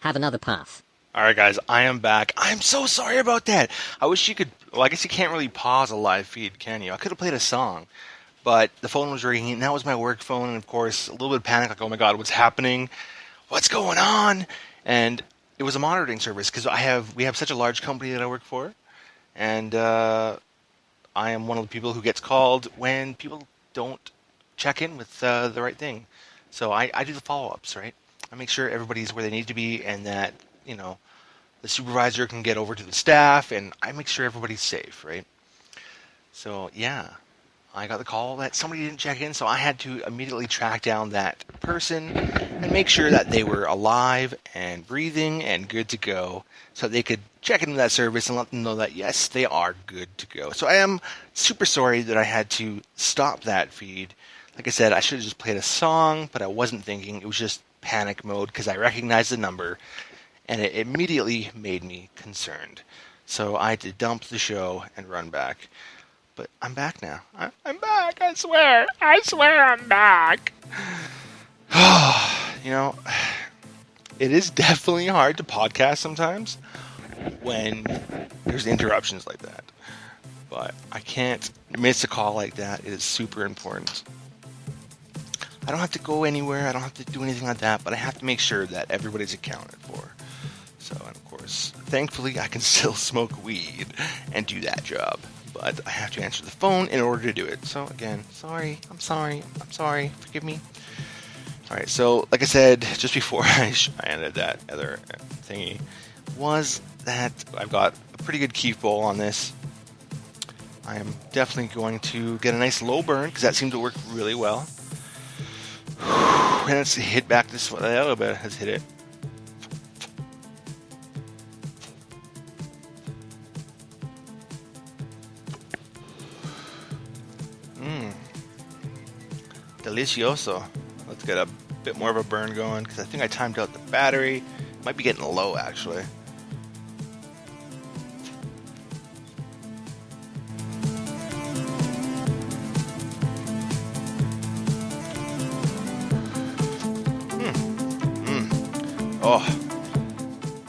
have another puff. Alright guys, I am back. I'm so sorry about that. I wish you could, well, I guess you can't really pause a live feed, can you? I could have played a song, but the phone was ringing, and that was my work phone, and of course, a little bit of panic, like, oh my god, what's happening? What's going on? And it was a monitoring service, because we have such a large company that I work for, and I am one of the people who gets called when people don't check in with the right thing. So I do the follow-ups, right? I make sure everybody's where they need to be, and that, the supervisor can get over to the staff, and I make sure everybody's safe, right? So, yeah, I got the call that somebody didn't check in, so I had to immediately track down that person and make sure that they were alive and breathing and good to go, so they could check into that service and let them know that, yes, they are good to go. So I am super sorry that I had to stop that feed. Like I said, I should have just played a song, but I wasn't thinking. It was just panic mode because I recognized the number, and it immediately made me concerned. So I had to dump the show and run back. But I'm back now. I'm back, I swear. I swear I'm back. It is definitely hard to podcast sometimes when there's interruptions like that. But I can't miss a call like that. It is super important. I don't have to go anywhere. I don't have to do anything like that. But I have to make sure that everybody's accounted for. So, and of course, thankfully, I can still smoke weed and do that job. But I have to answer the phone in order to do it. So, again, sorry. I'm sorry. Forgive me. All right, so, like I said, just before I ended that other thingy, was that I've got a pretty good keef bowl on this. I am definitely going to get a nice low burn, because that seemed to work really well. And it's hit back this way. A little bit has hit it. Delicioso. Let's get a bit more of a burn going, because I think I timed out the battery. Might be getting low, actually. Oh,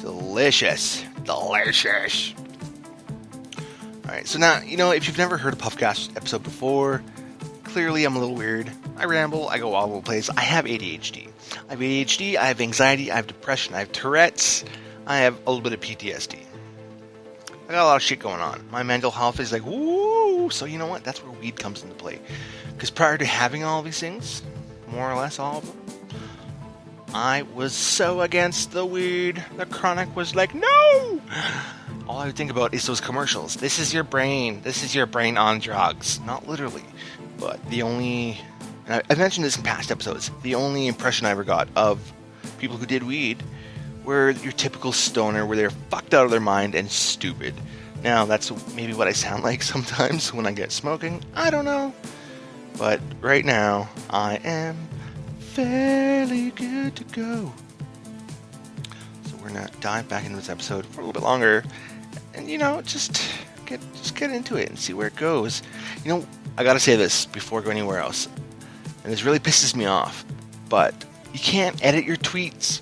delicious. Delicious. Alright, so now, if you've never heard a Puffcast episode before, clearly I'm a little weird. I ramble, I go all over the place. I have ADHD. I have anxiety, I have depression, I have Tourette's, I have a little bit of PTSD. I got a lot of shit going on. My mental health is like, woo! So you know what? That's where weed comes into play. Because prior to having all these things, more or less all of them, I was so against the weed. The chronic was like, no! All I would think about is those commercials. This is your brain. This is your brain on drugs. Not literally. But the only... and I've mentioned this in past episodes. The only impression I ever got of people who did weed were your typical stoner, where they're fucked out of their mind and stupid. Now, that's maybe what I sound like sometimes when I get smoking. I don't know. But right now, I am fairly good to go. So we're gonna dive back into this episode for a little bit longer, and just get into it and see where it goes. I gotta say this before I go anywhere else, and this really pisses me off, but you can't edit your tweets.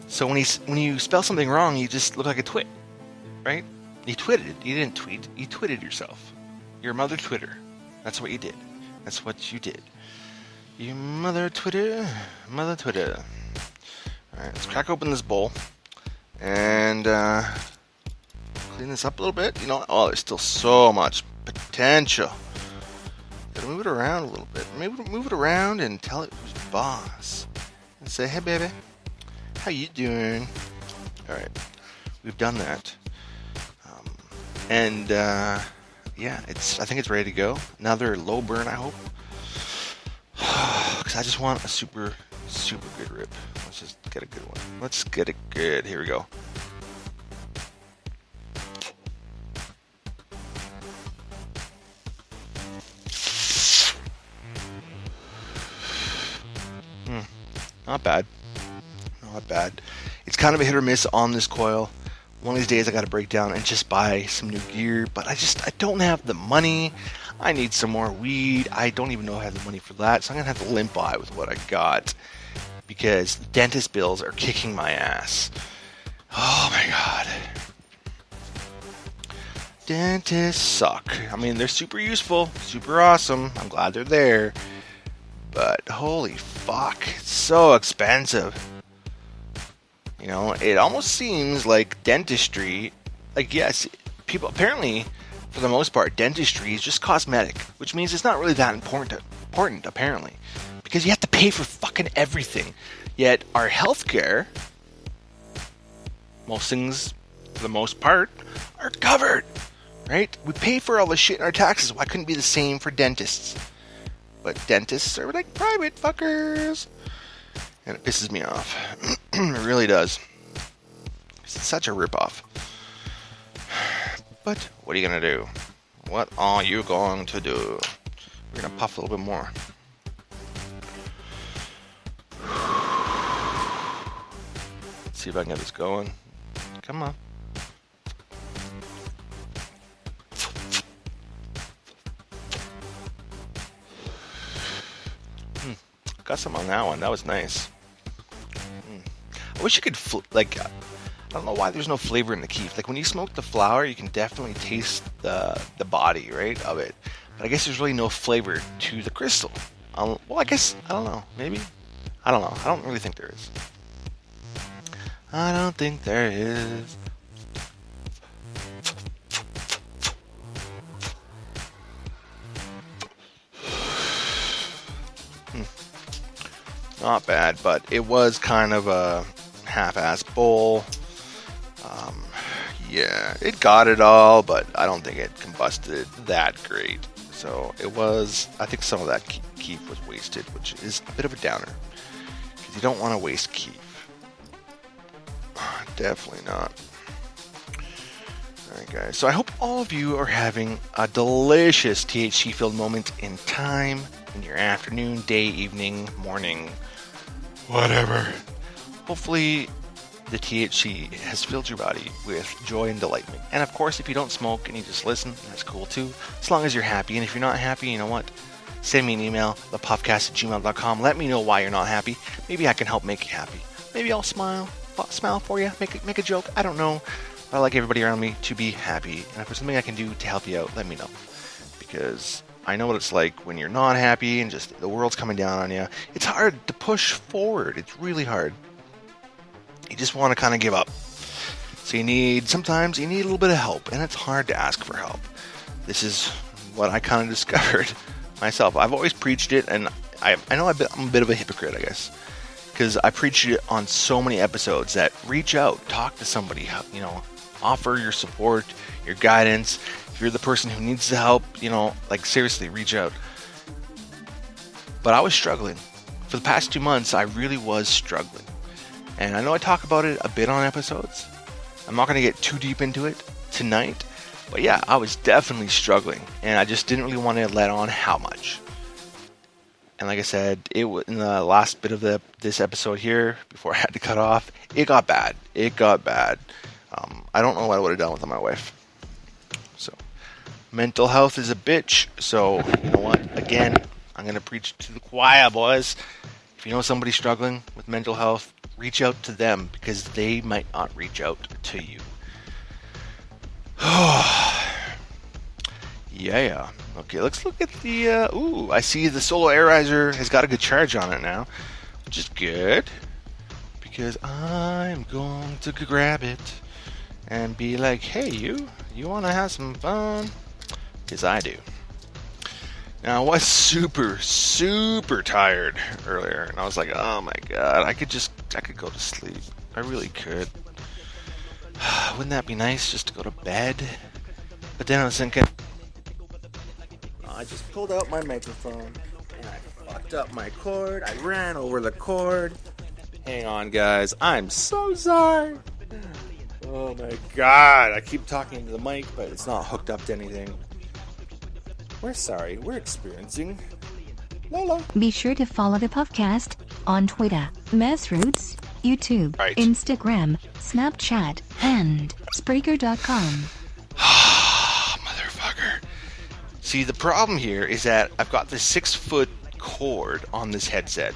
So when you spell something wrong, you just look like a twit, right? You twitted. You didn't tweet. You twitted yourself. Your mother Twitter. That's what you did. That's what you did. You mother Twitter. Mother Twitter. Alright, let's crack open this bowl. And clean this up a little bit. There's still so much potential. Gotta move it around a little bit. Maybe move it around and tell it who's boss. And say, hey baby, how you doing? Alright, we've done that. I think it's ready to go. Another low burn, I hope. Because I just want a super, super good rip. Let's just get a good one. Let's get it good. Here we go. Not bad. Not bad. It's kind of a hit or miss on this coil. One of these days I got to break down and just buy some new gear, but I don't have the money. I need some more weed. I don't even know if I have the money for that, so I'm going to have to limp by with what I got. because dentist bills are kicking my ass. Oh my god. Dentists suck. I mean, they're super useful, super awesome. I'm glad they're there. But holy fuck, it's so expensive. You know, it almost seems like dentistry, like yes, people apparently, for the most part, dentistry is just cosmetic, which means it's not really that important apparently, because you have to pay for fucking everything. Yet our healthcare, most things, for the most part, are covered, right? We pay for all the shit in our taxes. Why couldn't it be the same for dentists? But dentists are like private fuckers, and it pisses me off. It really does. It's such a ripoff. But what are you gonna do? What are you going to do? We're gonna puff a little bit more. Let's see if I can get this going. Come on. Got some on that one. That was nice. I wish you could I don't know why there's no flavor in the keef. Like when you smoke the flower, you can definitely taste the body, right, of it. But I guess there's really no flavor to the crystal. Well, I guess I don't know. Maybe I don't know. I don't really think there is. I don't think there is. Not bad, but it was kind of a half-ass bowl. Yeah, it got it all, but I don't think it combusted that great. So it was, I think some of that keef was wasted, which is a bit of a downer. Because you don't want to waste keef. Definitely not. Alright guys, so I hope all of you are having a delicious THC-filled moment in time, in your afternoon, day, evening, morning, whatever. Hopefully the THC has filled your body with joy and delightment. And of course, if you don't smoke and you just listen, that's cool too, as long as you're happy. And if you're not happy, you know what? Send me an email, thepopcast@gmail.com. Let me know why you're not happy. Maybe I can help make you happy. Maybe I'll smile for you, make a joke. I don't know. But I like everybody around me to be happy. And if there's something I can do to help you out, let me know. Because I know what it's like when you're not happy and just the world's coming down on you. It's hard to push forward. It's really hard. You just want to kind of give up. So sometimes you need a little bit of help, and it's hard to ask for help. This is what I kind of discovered myself. I've always preached it, and I know I'm a bit of a hypocrite, I guess, because I preached it on so many episodes that reach out, talk to somebody, offer your support, your guidance. If you're the person who needs the help, seriously, reach out. But I was struggling. For the past 2 months, I really was struggling. And I know I talk about it a bit on episodes. I'm not going to get too deep into it tonight. But yeah, I was definitely struggling. And I just didn't really want to let on how much. And like I said, in the last bit of this episode here, before I had to cut off, it got bad. I don't know what I would have done without my wife. So, mental health is a bitch. So, you know what? Again, I'm going to preach to the choir, boys. If you know somebody struggling with mental health, reach out to them because they might not reach out to you. Yeah. Okay, let's look at the... I see the Solo Airizer has got a good charge on it now, which is good. Because I'm going to grab it and be like, hey, you want to have some fun? Because I do. Now, I was super, super tired earlier, and I was like, oh my god, I could go to sleep. I really could. Wouldn't that be nice, just to go to bed? But then I was thinking, I just pulled out my microphone, and I fucked up my cord. I ran over the cord. Hang on, guys. I'm so sorry. Oh my god. I keep talking into the mic, but it's not hooked up to anything. We're sorry. We're experiencing Lolo. Be sure to follow the podcast on Twitter, Messroots, YouTube, right. Instagram, Snapchat, and Spreaker.com. Motherfucker. See, the problem here is that I've got this 6-foot cord on this headset.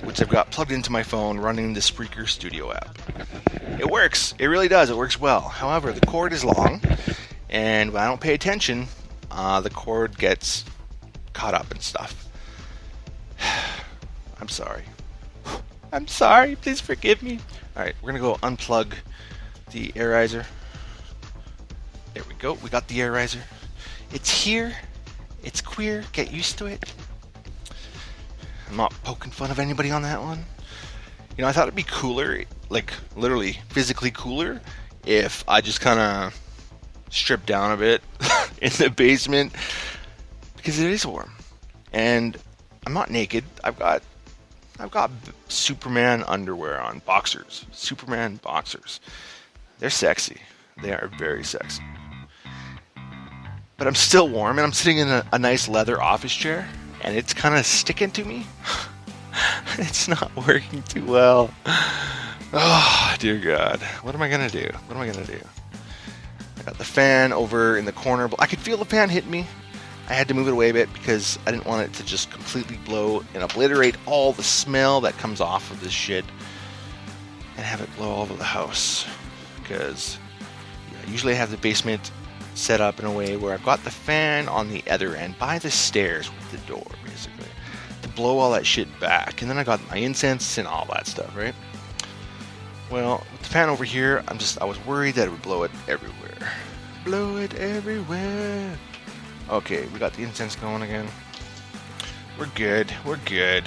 which I've got plugged into my phone running the Spreaker Studio app. It works. It really does. It works well. However, the cord is long, and when I don't pay attention, the cord gets caught up and stuff. I'm sorry. I'm sorry. Please forgive me. Alright, we're going to go unplug the air riser. There we go. We got the air riser. It's here. It's queer. Get used to it. I'm not poking fun of anybody on that one. You know, I thought it'd be cooler, like literally physically cooler, if I just kind of stripped down a bit in the basement, because it is warm. And I'm not naked. I've got Superman underwear on, boxers. Superman boxers. They're sexy. They are very sexy. But I'm still warm, and I'm sitting in a nice leather office chair, and it's kind of sticking to me. It's not working too well. Oh, dear God. What am I going to do? What am I going to do? I got the fan over in the corner. I could feel the fan hit me. I had to move it away a bit because I didn't want it to just completely blow and obliterate all the smell that comes off of this shit and have it blow all over the house. Because usually I have the basement set up in a way where I've got the fan on the other end by the stairs with the door, basically, to blow all that shit back. And then I got my incense and all that stuff, right? Well, with the fan over here, I was worried that it would blow it everywhere. Blow it everywhere. Okay, we got the incense going again. We're good. We're good.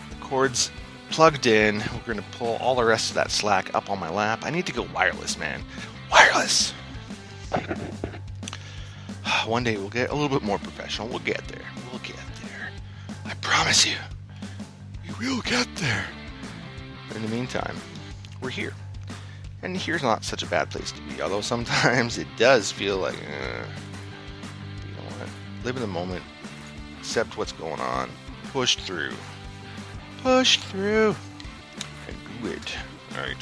The cord's plugged in. We're going to pull all the rest of that slack up on my lap. I need to go wireless, man. Wireless! One day we'll get a little bit more professional. We'll get there. We'll get there. I promise you. We will get there. But in the meantime, we're here. And here's not such a bad place to be. Although sometimes it does feel like, you know what? Live in the moment. Accept what's going on. Push through. Push through. And do it. Alright.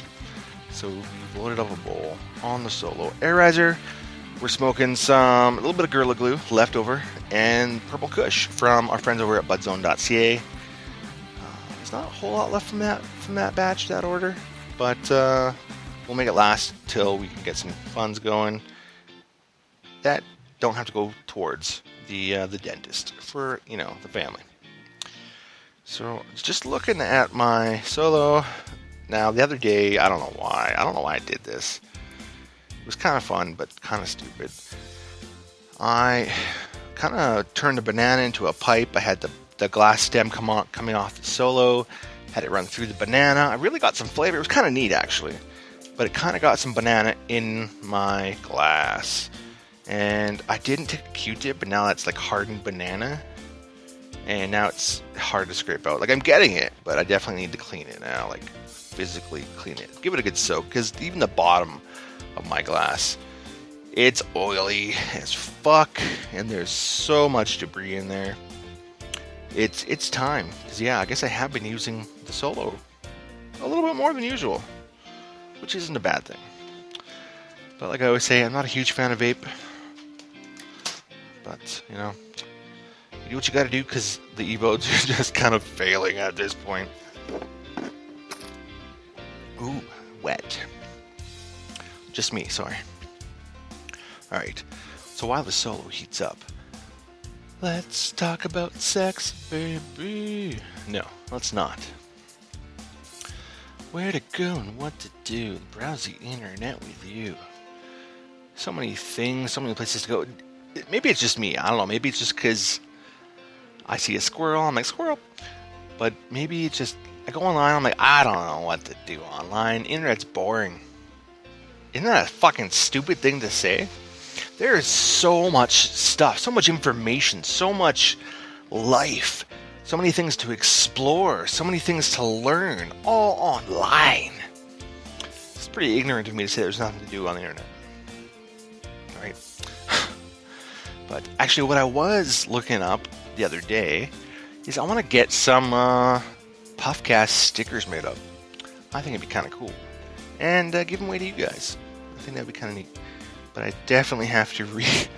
So we've loaded up a bowl on the Solo air riser. We're smoking a little bit of Gorilla Glue left over, and Purple Kush from our friends over at budzone.ca. There's not a whole lot left from that batch, that order, but we'll make it last till we can get some funds going that don't have to go towards the dentist for, you know, the family. So just looking at my Solo. Now, the other day, I don't know why I did this. It was kind of fun, but kind of stupid. I kind of turned a banana into a pipe. I had the glass stem coming off the Solo, had it run through the banana. I really got some flavor. It was kind of neat, actually. But it kind of got some banana in my glass. And I didn't take a Q-tip, but now that's like hardened banana. And now it's hard to scrape out. Like, I'm getting it, but I definitely need to clean it now. Like, physically clean it. Give it a good soak, because even the bottom of my glass, it's oily as fuck, and there's so much debris in there. It's time, because yeah, I guess I have been using the Solo a little bit more than usual, which isn't a bad thing. But like I always say, I'm not a huge fan of vape, but you know, you do what you gotta do, because the Evodes are just kind of failing at this point. Ooh, wet. Just me, sorry. Alright, so while the Solo heats up, let's talk about sex, baby. No, let's not. Where to go and what to do, browse the internet with you. So many things, so many places to go. Maybe it's just me, I don't know, maybe it's just because I see a squirrel, I'm like, squirrel. But maybe it's just, I go online, I'm like, I don't know what to do online. Internet's boring. Isn't that a fucking stupid thing to say? There is so much stuff, so much information, so much life, so many things to explore, so many things to learn, all online. It's pretty ignorant of me to say there's nothing to do on the internet. Right? But actually, what I was looking up the other day is I want to get some Puffcast stickers made up. I think it'd be kind of cool. And give them away to you guys. I think that'd be kind of neat. But I definitely have to read.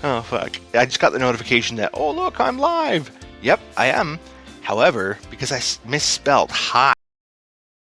Oh, fuck. I just got the notification that, oh, look, I'm live. Yep, I am. However, because I misspelled high